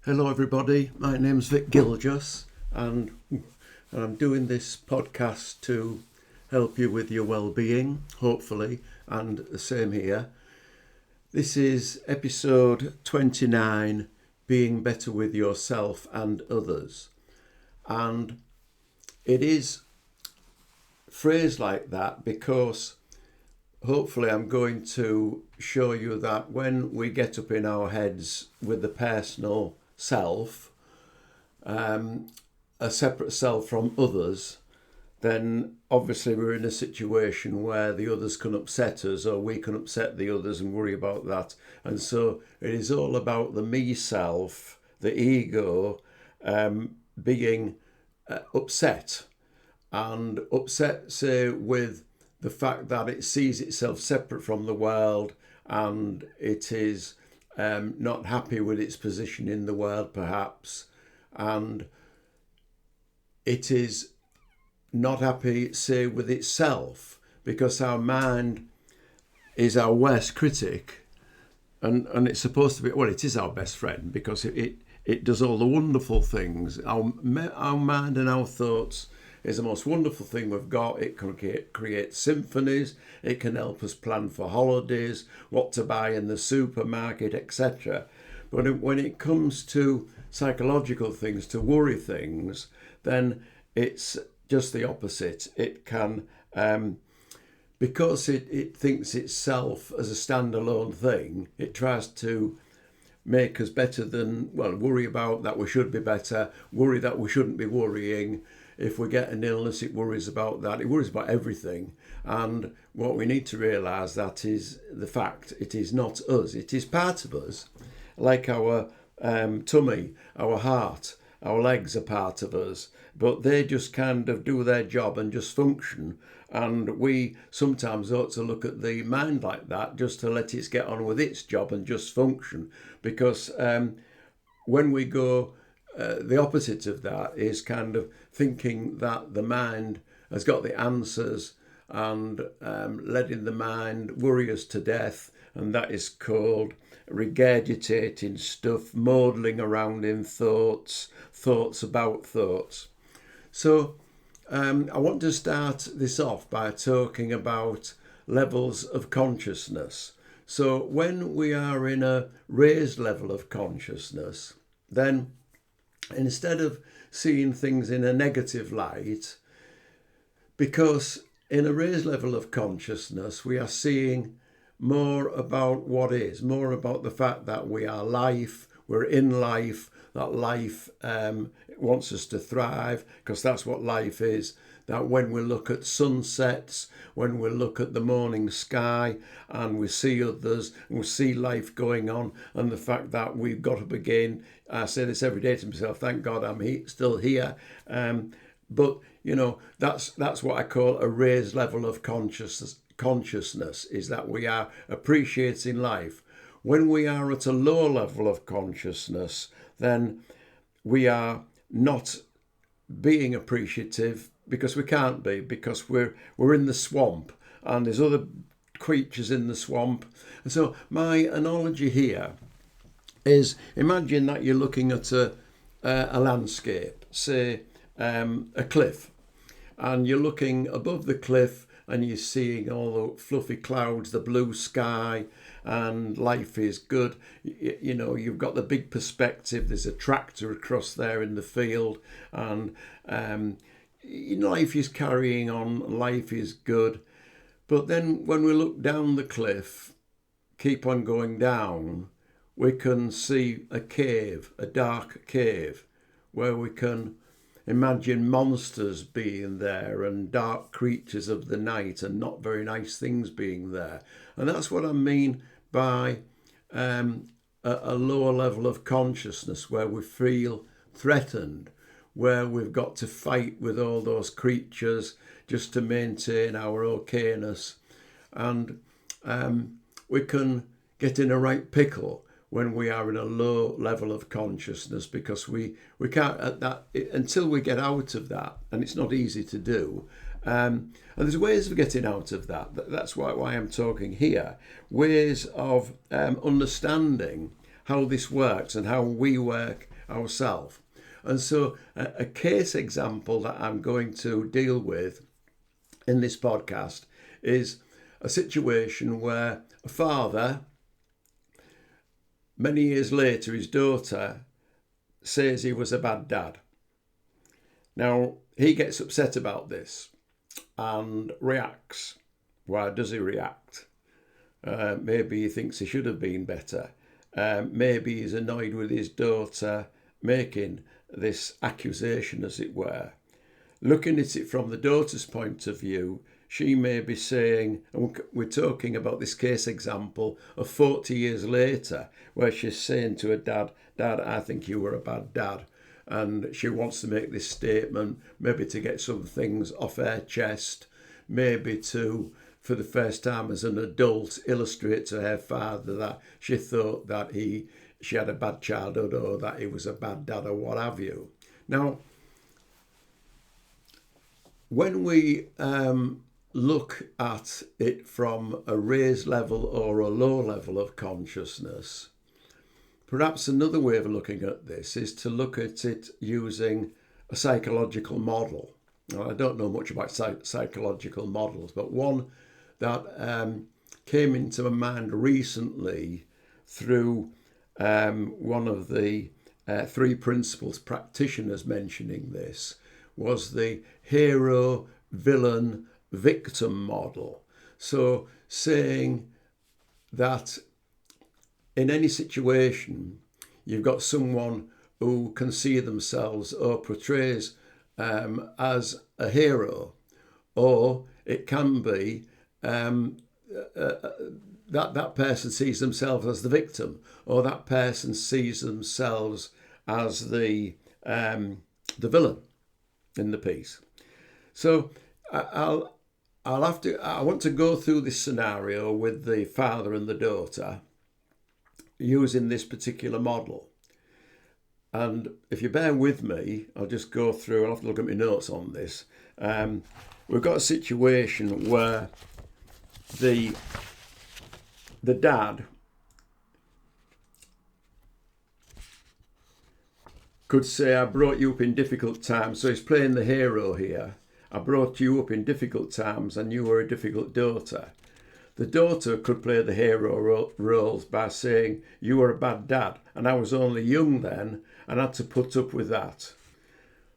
Hello everybody, my name's Vic Gilgis and I'm doing this podcast to help you with your well-being, hopefully, and the same here. This is episode 29, Being Better with Yourself and Others. And it is phrased like that because hopefully I'm going to show you that when we get up in our heads with the personal self, a separate self from others, then obviously we're in a situation where the others can upset us or we can upset the others and worry about that. And so it is all about the me self, the ego, being upset. And upset, say, with the fact that it sees itself separate from the world and it is not happy with its position in the world, perhaps, and it is not happy, say, with itself, because our mind is our worst critic, and it's supposed to be, well, it is our best friend because it does all the wonderful things. Our mind and our thoughts is the most wonderful thing we've got. It can create symphonies. It can help us plan for holidays, what to buy in the supermarket, etc. But when it comes to psychological things, to worry things, then it's just the opposite. It can, because it thinks itself as a standalone thing, it tries to make us better than, well, worry about that we should be better, worry that we shouldn't be worrying. If we get an illness, it worries about that. It worries about everything. And what we need to realise, that is the fact, it is not us. It is part of us, like our tummy, our heart, our legs are part of us, but they just kind of do their job and just function. And we sometimes ought to look at the mind like that, just to let it get on with its job and just function. Because when we go, the opposite of that is kind of thinking that the mind has got the answers and letting the mind worry us to death, and that is called regurgitating stuff, modelling around in thoughts about thoughts. So I want to start this off by talking about levels of consciousness. So when we are in a raised level of consciousness, then instead of seeing things in a negative light, because in a raised level of consciousness, we are seeing more about what is, more about the fact that we are life, we're in life, that life wants us to thrive, because that's what life is. That when we look at sunsets, when we look at the morning sky and we see others and we see life going on, and the fact that we've got up again, I say this every day to myself, thank God I'm still here. But, you know, that's what I call a raised level of consciousness, is that we are appreciating life. When we are at a low level of consciousness, then we are not being appreciative, because we can't be, because we're in the swamp and there's other creatures in the swamp. And so my analogy here is, imagine that you're looking at a landscape, say a cliff, and you're looking above the cliff and you're seeing all the fluffy clouds, the blue sky, and life is good. You know, you've got the big perspective. There's a tractor across there in the field, and life is carrying on. Life is good. But then when we look down the cliff, keep on going down, we can see a cave, a dark cave, where we can imagine monsters being there and dark creatures of the night and not very nice things being there. And that's what I mean by a lower level of consciousness, where we feel threatened, where we've got to fight with all those creatures just to maintain our okayness. And we can get in a right pickle when we are in a low level of consciousness, because we can't, at that, until we get out of that, and it's not easy to do. And there's ways of getting out of that. That's why I'm talking here. Ways of understanding how this works and how we work ourselves. And so a case example that I'm going to deal with in this podcast is a situation where a father, many years later, his daughter says he was a bad dad. Now, he gets upset about this and reacts. Why does he react? Maybe he thinks he should have been better. Maybe he's annoyed with his daughter making this accusation, as it were. Looking at it from the daughter's point of view, she may be saying, and we're talking about this case example of 40 years later, where she's saying to her dad, "Dad, I think you were a bad dad." And she wants to make this statement, maybe to get some things off her chest, maybe to, for the first time as an adult, illustrate to her father that she thought that she had a bad childhood or that he was a bad dad or what have you. Now, when we look at it from a raised level or a low level of consciousness, perhaps another way of looking at this is to look at it using a psychological model. Now, I don't know much about psychological models, but one that came into my mind recently through one of the three principles practitioners mentioning this was the hero, villain, victim model. So saying that in any situation, you've got someone who can see themselves or portrays as a hero, or it can be that person sees themselves as the victim, or that person sees themselves as the villain in the piece. So I want to go through this scenario with the father and the daughter using this particular model. And if you bear with me, I'll just go through, I'll have to look at my notes on this. We've got a situation where the dad could say, "I brought you up in difficult times." So he's playing the hero here. "I brought you up in difficult times and you were a difficult daughter." The daughter could play the hero roles by saying, "You were a bad dad and I was only young then and had to put up with that."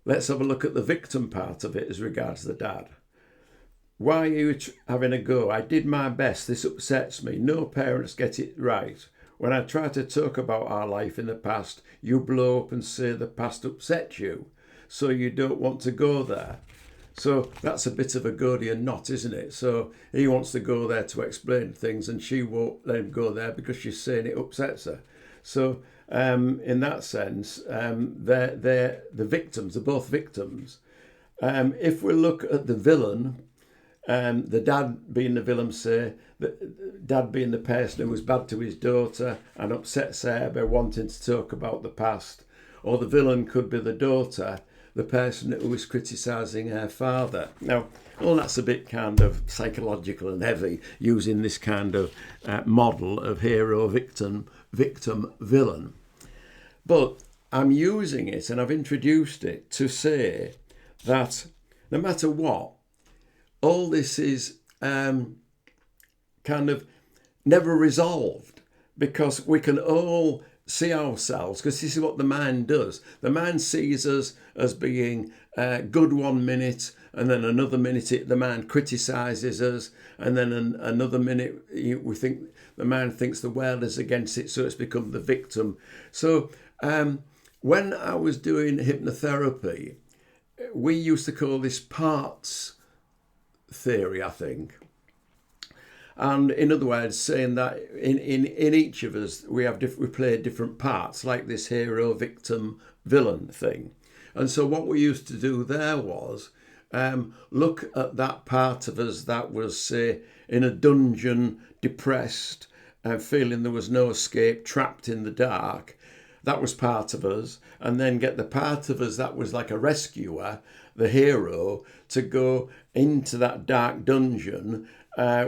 Let's have a look at the victim part of it as regards the dad. "Why are you having a go? I did my best. This upsets me. No parents get it right. When I try to talk about our life in the past, you blow up and say the past upset you, so you don't want to go there." So that's a bit of a Gordian knot, isn't it? So he wants to go there to explain things and she won't let him go there because she's saying it upsets her. So in that sense, they're the victims, they're both victims. If we look at the villain, the dad being the villain, say, the dad being the person who was bad to his daughter and upsets her by wanting to talk about the past, or the villain could be the daughter, the person who is criticising her father. Now, all that's a bit kind of psychological and heavy, using this kind of model of hero, victim, villain. But I'm using it and I've introduced it to say that no matter what, all this is kind of never resolved, because we can all see ourselves, because this is what the mind does. The mind sees us as being good 1 minute, and then another minute the mind criticises us, and then another minute we think the mind thinks the world is against it, so it's become the victim. So when I was doing hypnotherapy, we used to call this parts theory, I think. And in other words, saying that in each of us we play different parts, like this hero, victim, villain thing. And so what we used to do there was look at that part of us that was, say, in a dungeon, depressed, feeling there was no escape, trapped in the dark. That was part of us. And then get the part of us that was like a rescuer, the hero, to go into that dark dungeon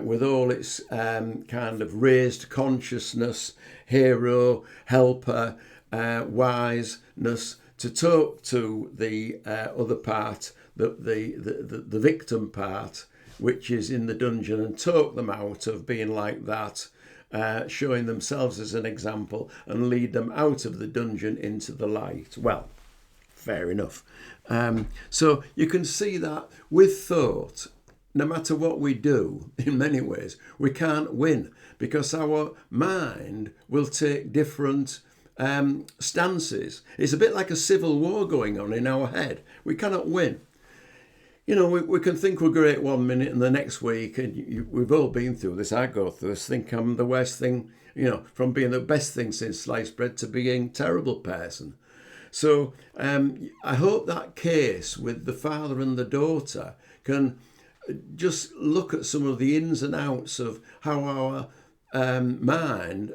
with all its kind of raised consciousness, hero, helper, wiseness to talk to the other part, the victim part, which is in the dungeon, and talk them out of being like that, showing themselves as an example and lead them out of the dungeon into the light. Well, fair enough. So you can see that with thought, no matter what we do, in many ways, we can't win, because our mind will take different stances. It's a bit like a civil war going on in our head. We cannot win. You know, we can think we're great one minute and the next week, and we've all been through this, I go through this, think I'm the worst thing, you know, from being the best thing since sliced bread to being a terrible person. So I hope that case with the father and the daughter can just look at some of the ins and outs of how our mind,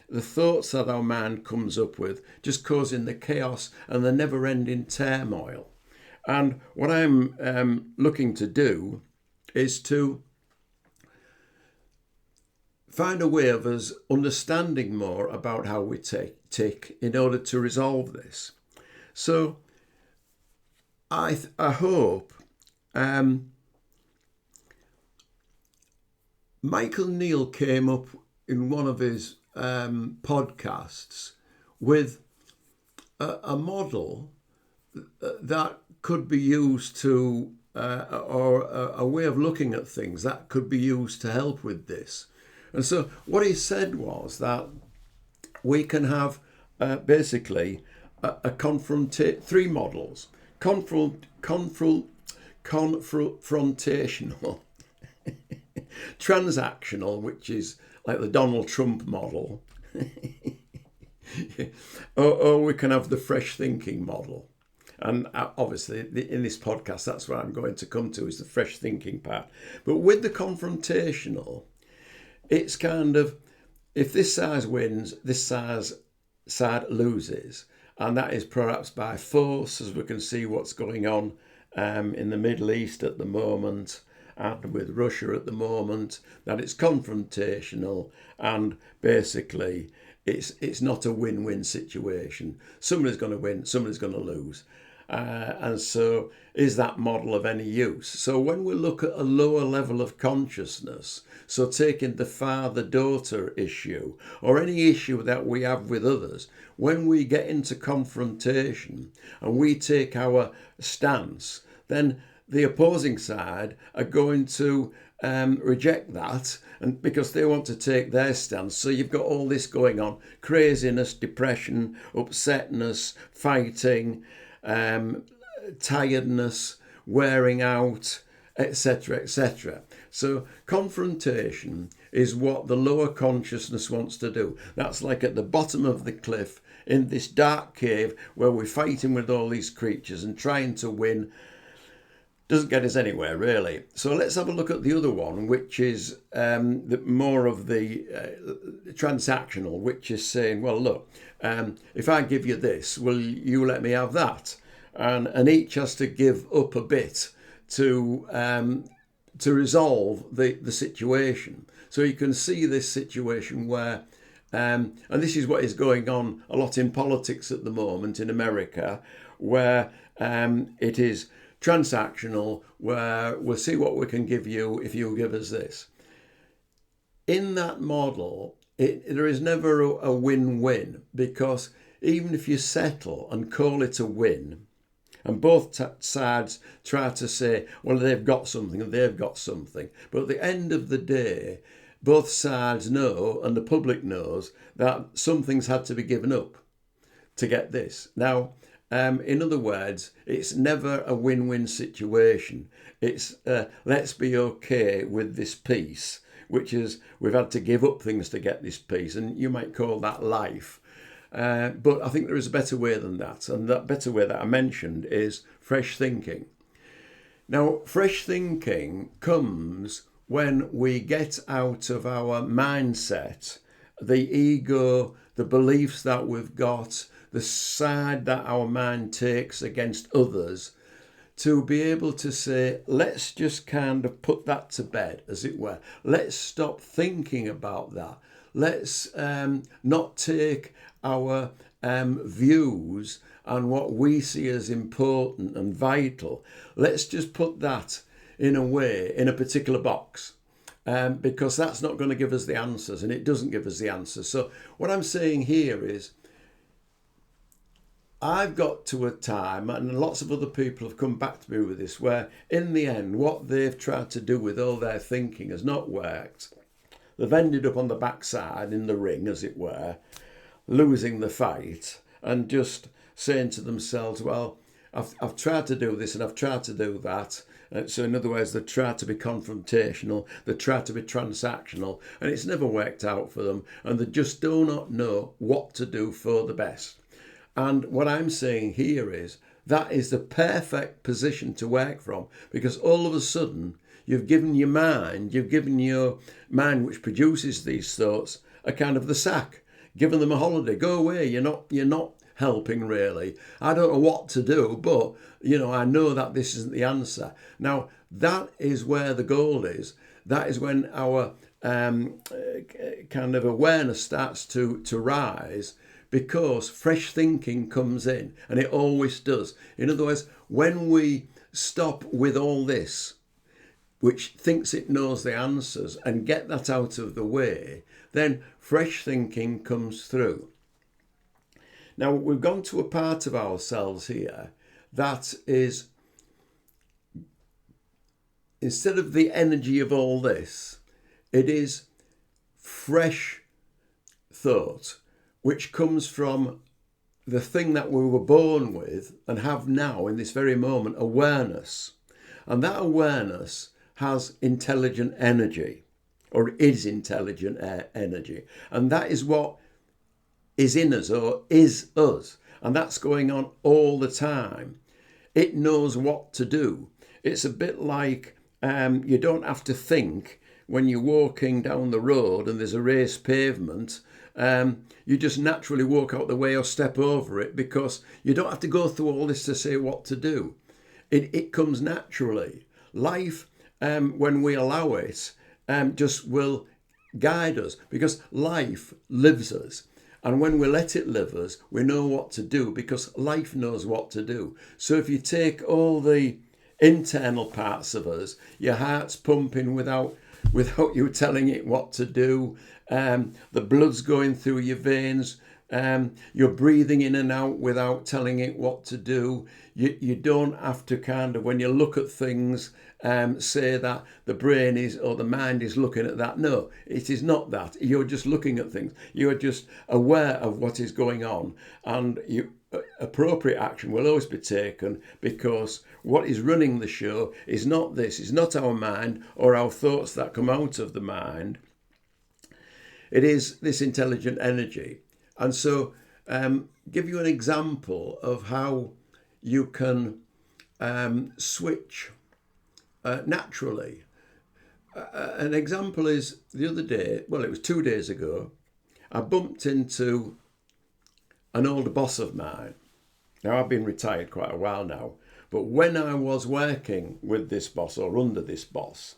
the thoughts that our mind comes up with, just causing the chaos and the never-ending turmoil. And what I'm looking to do is to find a way of us understanding more about how we tick in order to resolve this. So I hope Michael Neal came up in one of his podcasts with a model that could be used to, or a way of looking at things that could be used to help with this. And so what he said was that we can have basically three models. Confrontational, transactional, which is like the Donald Trump model, or we can have the fresh thinking model. And obviously in this podcast, that's what I'm going to come to, is the fresh thinking part. But with the confrontational, it's kind of, if this side wins, this side loses. And that is perhaps by force, as we can see what's going on in the Middle East at the moment, and with Russia at the moment, that it's confrontational, and basically it's not a win-win situation. Somebody's going to win, somebody's going to lose. And so is that model of any use? So when we look at a lower level of consciousness, so taking the father-daughter issue or any issue that we have with others, when we get into confrontation and we take our stance, then the opposing side are going to reject that, and because they want to take their stance. So you've got all this going on: craziness, depression, upsetness, fighting, tiredness, wearing out, etc., etc. So confrontation is what the lower consciousness wants to do. That's like at the bottom of the cliff in this dark cave where we're fighting with all these creatures and trying to win. Doesn't get us anywhere, really. So let's have a look at the other one, which is more of the transactional, which is saying, well, look, if I give you this, will you let me have that? And each has to give up a bit to resolve the situation. So you can see this situation where, and this is what is going on a lot in politics at the moment in America, where it is transactional, where we'll see what we can give you if you give us this. In that model, there is never a win-win, because even if you settle and call it a win, and both sides try to say, well, they've got something and they've got something, but at the end of the day, both sides know, and the public knows, that something's had to be given up to get this. Now, in other words, it's never a win-win situation. It's let's be okay with this peace, which is we've had to give up things to get this peace, and you might call that life. But I think there is a better way than that, and that better way that I mentioned is fresh thinking. Now, fresh thinking comes when we get out of our mindset, the ego, the beliefs that we've got, the side that our mind takes against others, to be able to say, let's just kind of put that to bed, as it were. Let's stop thinking about that. let's not take our views and what we see as important and vital, let's just put that in a way in a particular box. Because that's not going to give us the answers, and it doesn't give us the answers. So what I'm saying here is, I've got to a time, and lots of other people have come back to me with this, where in the end, what they've tried to do with all their thinking has not worked. They've ended up on the backside in the ring, as it were, losing the fight, and just saying to themselves, well, I've tried to do this and I've tried to do that. So in other words, they try to be confrontational, they try to be transactional, and it's never worked out for them, and they just do not know what to do for the best. And what I'm saying here is, that is the perfect position to work from, because all of a sudden you've given your mind which produces these thoughts, a kind of the sack, given them a holiday. Go away, you're not helping really. I don't know what to do, but I know that this isn't the answer. Now that is where the goal is. That is when our kind of awareness starts to rise, because fresh thinking comes in, and it always does. In other words, when we stop with all this, which thinks it knows the answers, and get that out of the way, then fresh thinking comes through. Now, we've gone to a part of ourselves here that is, instead of the energy of all this, it is fresh thought, which comes from the thing that we were born with and have now in this very moment, awareness. And that awareness has intelligent energy, or is intelligent energy. And that is what is in us, or is us, and that's going on all the time. It knows what to do. It's a bit like you don't have to think when you're walking down the road and there's a raised pavement. You just naturally walk out the way or step over it, because you don't have to go through all this to say what to do. It comes naturally. Life, when we allow it, just will guide us, because life lives us. And when we let it live us, we know what to do, because life knows what to do. So if you take all the internal parts of us, your heart's pumping without you telling it what to do, the blood's going through your veins, you're breathing in and out without telling it what to do. You don't have to kind of, when you look at things, say that the brain is, or the mind is looking at that. No, it is not that. You're just looking at things. You're just aware of what is going on, and appropriate action will always be taken, because what is running the show is not this. It's not our mind or our thoughts that come out of the mind. It is this intelligent energy. And so give you an example of how you can switch naturally. An example is, the other day, well, it was 2 days ago, I bumped into an older boss of mine. Now, I've been retired quite a while now, but when I was working with this boss, or under this boss,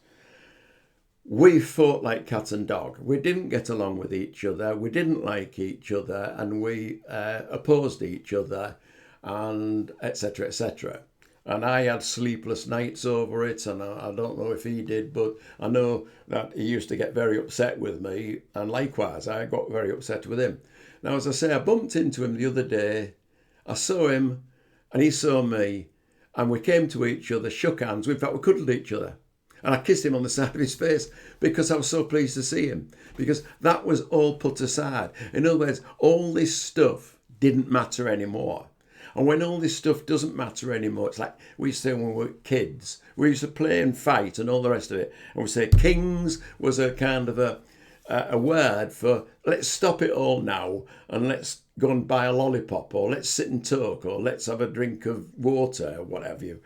we fought like cat and dog. We didn't get along with each other, we didn't like each other, and we opposed each other, and etc., etc. And I had sleepless nights over it, and I don't know if he did, but I know that he used to get very upset with me, and likewise, I got very upset with him. Now, as I say, I bumped into him the other day. I saw him, and he saw me, and we came to each other, shook hands. In fact, we cuddled each other. And I kissed him on the side of his face, because I was so pleased to see him, because that was all put aside. In other words, all this stuff didn't matter anymore. And when all this stuff doesn't matter anymore, it's like we used to say when we were kids. We used to play and fight and all the rest of it. And we say kings was a kind of a word for, let's stop it all now and let's go and buy a lollipop, or let's sit and talk, or let's have a drink of water, or what have you.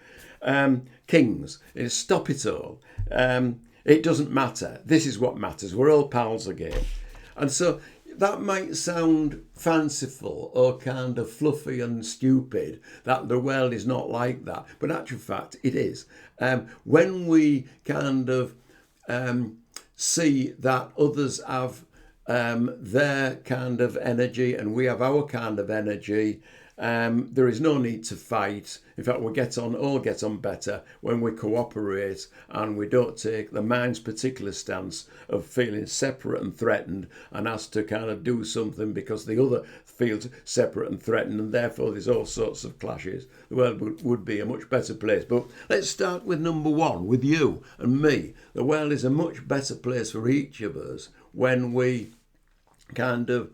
Kings is stop it all. It doesn't matter. This is what matters. We're all pals again. And so that might sound fanciful or kind of fluffy and stupid, that the world is not like that. But in actual fact, it is. When we kind of see that others have their kind of energy and we have our kind of energy. There is no need to fight. In fact, all get on better when we cooperate and we don't take the mind's particular stance of feeling separate and threatened and has to kind of do something because the other feels separate and threatened, and therefore there's all sorts of clashes. The world would be a much better place. But let's start with number one, with you and me. The world is a much better place for each of us when we kind of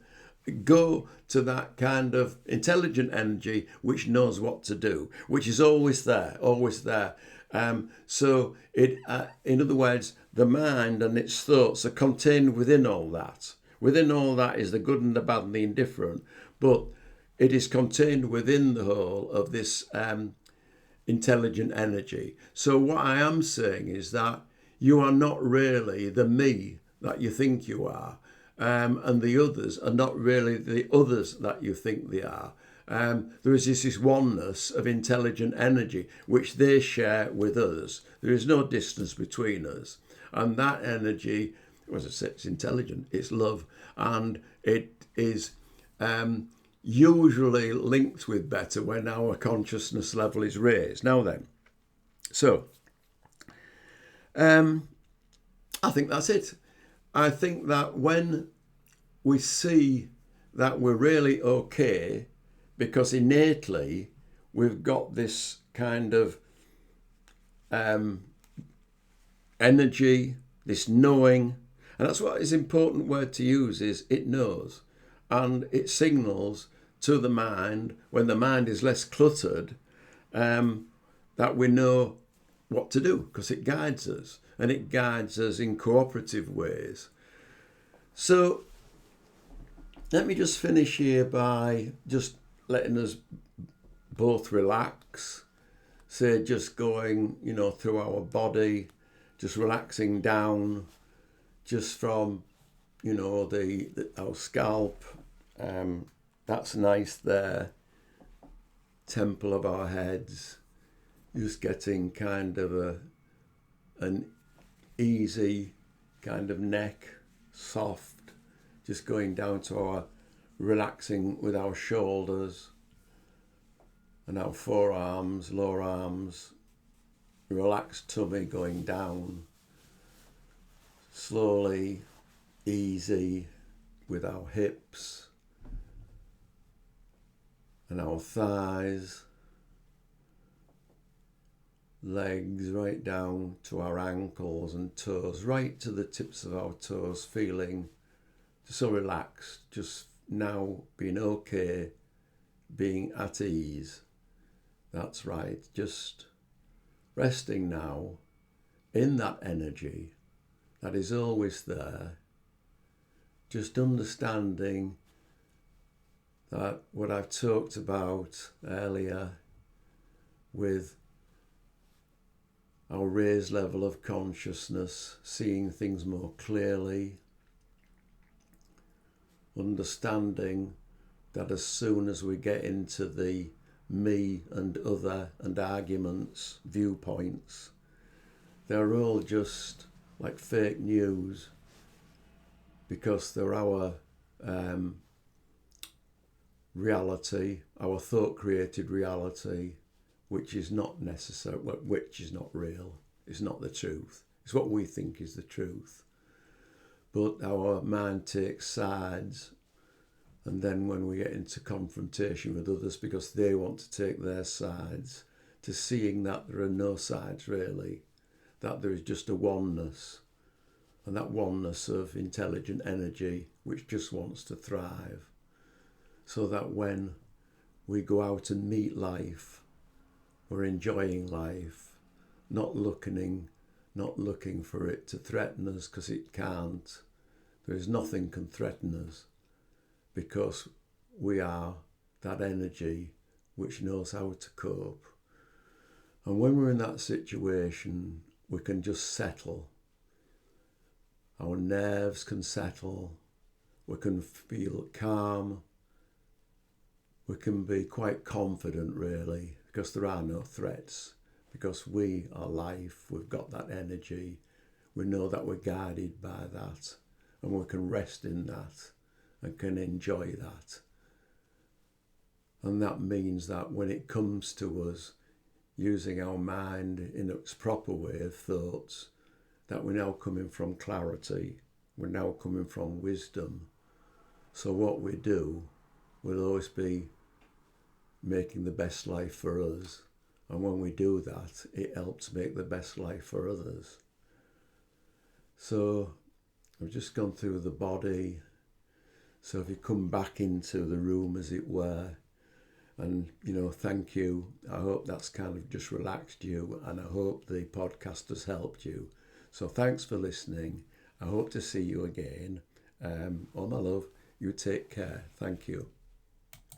go to that kind of intelligent energy which knows what to do, which is always there, always there. So it, in other words, the mind and its thoughts are contained within all that. Within all that is the good and the bad and the indifferent, but it is contained within the whole of this intelligent energy. So what I am saying is that you are not really the me that you think you are. And the others are not really the others that you think they are. There is this oneness of intelligent energy which they share with us. There is no distance between us. And that energy, as I said, it's intelligent, it's love, and it is usually linked with better when our consciousness level is raised. Now then, so I think that's it. I think that when we see that we're really okay, because innately we've got this kind of energy, this knowing, and that's what is important word to use is it knows, and it signals to the mind when the mind is less cluttered that we know what to do because it guides us. And it guides us in cooperative ways. So let me just finish here by just letting us both relax. Say just going, through our body, just relaxing down, just from, our scalp. That's nice there. Temple of our heads. Just getting kind of an easy kind of neck, soft, just going down to our relaxing with our shoulders and our forearms, lower arms, relaxed tummy going down, slowly, easy with our hips and our thighs, legs right down to our ankles and toes, right to the tips of our toes, feeling so relaxed, just now being okay, being at ease. That's right, just resting now in that energy that is always there, just understanding that what I've talked about earlier with our raised level of consciousness, seeing things more clearly, understanding that as soon as we get into the me and other and arguments, viewpoints, they're all just like fake news because they're our reality, our thought-created reality, which is not necessary, which is not real. It's not the truth. It's what we think is the truth. But our mind takes sides, and then when we get into confrontation with others because they want to take their sides, to seeing that there are no sides really, that there is just a oneness, and that oneness of intelligent energy which just wants to thrive, so that when we go out and meet life, we're enjoying life, not looking for it to threaten us, because it can't. There is nothing can threaten us, because we are that energy which knows how to cope. And when we're in that situation, we can just settle. Our nerves can settle. We can feel calm. We can be quite confident, really, because there are no threats, because we are life, we've got that energy, we know that we're guided by that, and we can rest in that and can enjoy that. And that means that when it comes to us using our mind in its proper way of thoughts, that we're now coming from clarity, we're now coming from wisdom. So what we do will always be making the best life for us. And when we do that, it helps make the best life for others. So I've just gone through the body. So if you come back into the room, as it were, and, thank you. I hope that's kind of just relaxed you, and I hope the podcast has helped you. So thanks for listening. I hope to see you again. All my love, you take care. Thank you.